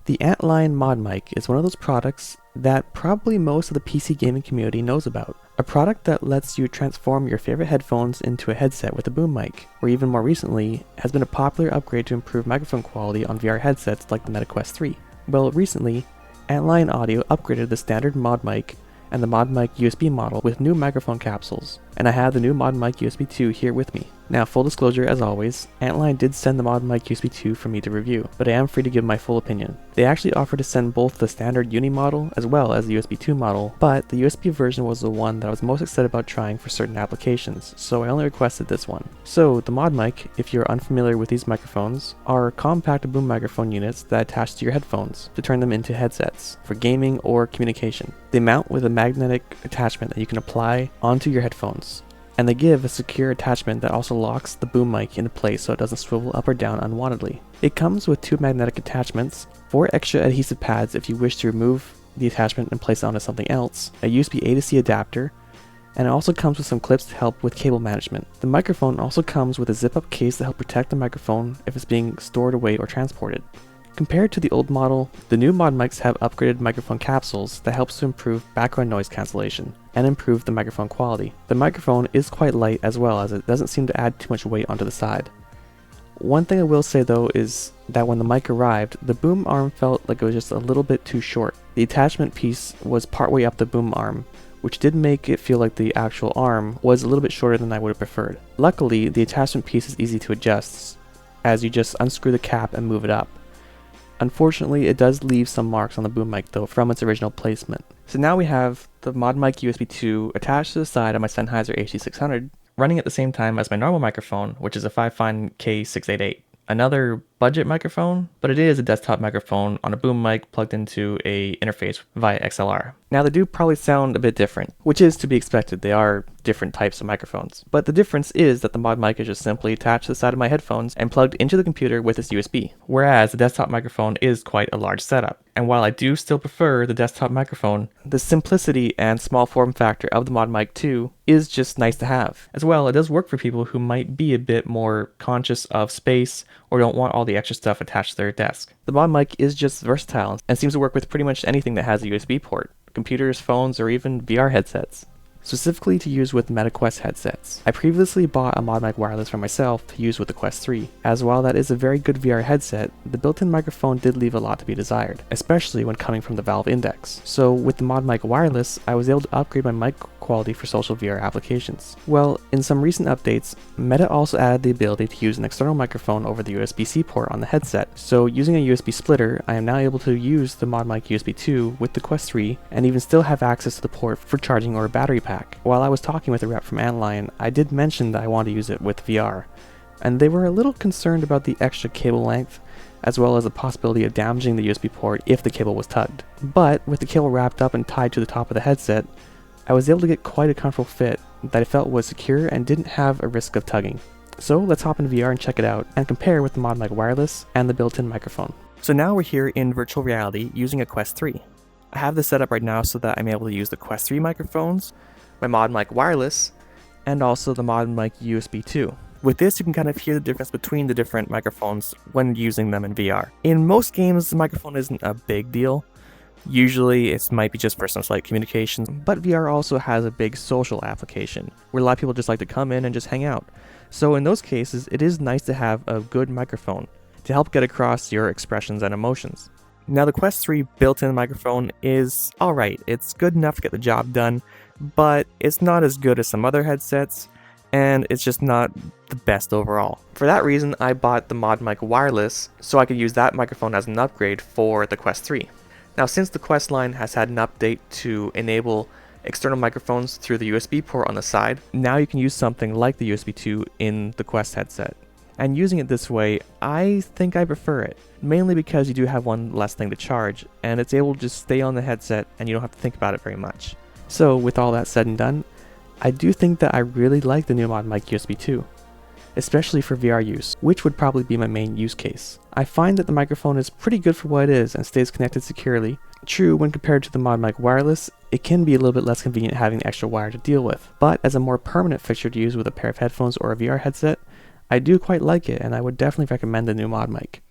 The Antlion ModMic is one of those products that probably most of the PC gaming community knows about. A product that lets you transform your favorite headphones into a headset with a boom mic, or even more recently, has been a popular upgrade to improve microphone quality on VR headsets like the Meta Quest 3. Well, recently, Antlion Audio upgraded the standard ModMic and the ModMic USB model with new microphone capsules, and I have the new ModMic USB 2 here with me. Now, full disclosure as always, Antlion did send the ModMic USB 2 for me to review, but I am free to give my full opinion. They actually offered to send both the standard Uni model as well as the USB 2 model, but the USB version was the one that I was most excited about trying for certain applications, so I only requested this one. So, the ModMic, if you're unfamiliar with these microphones, are compact boom microphone units that attach to your headphones to turn them into headsets for gaming or communication. They mount with a magnetic attachment that you can apply onto your headphones, and they give a secure attachment that also locks the boom mic into place so it doesn't swivel up or down unwantedly. It comes with 2 magnetic attachments, 4 extra adhesive pads if you wish to remove the attachment and place it onto something else, a USB A to C adapter, and it also comes with some clips to help with cable management. The microphone also comes with a zip-up case to help protect the microphone if it's being stored away or transported. Compared to the old model, the new ModMics have upgraded microphone capsules that helps to improve background noise cancellation and improve the microphone quality. The microphone is quite light as well, as it doesn't seem to add too much weight onto the side. One thing I will say though is that when the mic arrived, the boom arm felt like it was just a little bit too short. The attachment piece was partway up the boom arm, which did make it feel like the actual arm was a little bit shorter than I would have preferred. Luckily, the attachment piece is easy to adjust, as you just unscrew the cap and move it up. Unfortunately, it does leave some marks on the boom mic though from its original placement. So now we have the ModMic USB 2 attached to the side of my Sennheiser HD600, running at the same time as my normal microphone, which is a Fifine K688. Another budget microphone, but it is a desktop microphone on a boom mic plugged into a interface via XLR. Now they do probably sound a bit different, which is to be expected. They are different types of microphones. But the difference is that the ModMic is just simply attached to the side of my headphones and plugged into the computer with its USB, whereas the desktop microphone is quite a large setup. And while I do still prefer the desktop microphone, the simplicity and small form factor of the ModMic 2 is just nice to have. As well, it does work for people who might be a bit more conscious of space or don't want all the extra stuff attached to their desk. The ModMic is just versatile and seems to work with pretty much anything that has a USB port, computers, phones, or even VR headsets. Specifically to use with Meta Quest headsets. I previously bought a ModMic wireless for myself to use with the Quest 3, as while that is a very good VR headset, the built-in microphone did leave a lot to be desired, especially when coming from the Valve Index. So with the ModMic wireless, I was able to upgrade my mic quality for social VR applications. Well, in some recent updates, Meta also added the ability to use an external microphone over the USB-C port on the headset. So using a USB splitter, I am now able to use the ModMic USB 2 with the Quest 3 and even still have access to the port for charging or a battery pack. While I was talking with a rep from Antlion, I did mention that I want to use it with VR, and they were a little concerned about the extra cable length, as well as the possibility of damaging the USB port if the cable was tugged. But with the cable wrapped up and tied to the top of the headset, I was able to get quite a comfortable fit that I felt was secure and didn't have a risk of tugging. So let's hop in VR and check it out, and compare with the ModMic wireless and the built-in microphone. So now we're here in virtual reality using a Quest 3. I have this set up right now so that I'm able to use the Quest 3 microphones, my ModMic wireless, and also the ModMic USB 2. With this, you can kind of hear the difference between the different microphones when using them in VR. In most games, the microphone isn't a big deal. Usually, it might be just for some slight communications, but VR also has a big social application, where a lot of people just like to come in and just hang out. So in those cases, it is nice to have a good microphone to help get across your expressions and emotions. Now the Quest 3 built-in microphone is alright, it's good enough to get the job done, but it's not as good as some other headsets, and it's just not the best overall. For that reason, I bought the ModMic wireless so I could use that microphone as an upgrade for the Quest 3. Now since the Quest line has had an update to enable external microphones through the USB port on the side, now you can use something like the USB 2 in the Quest headset. And using it this way, I think I prefer it, mainly because you do have one less thing to charge, and it's able to just stay on the headset and you don't have to think about it very much. So with all that said and done, I do think that I really like the new ModMic USB 2, especially for VR use, which would probably be my main use case. I find that the microphone is pretty good for what it is and stays connected securely. True, when compared to the ModMic wireless, it can be a little bit less convenient having the extra wire to deal with, but as a more permanent fixture to use with a pair of headphones or a VR headset, I do quite like it, and I would definitely recommend the new ModMic.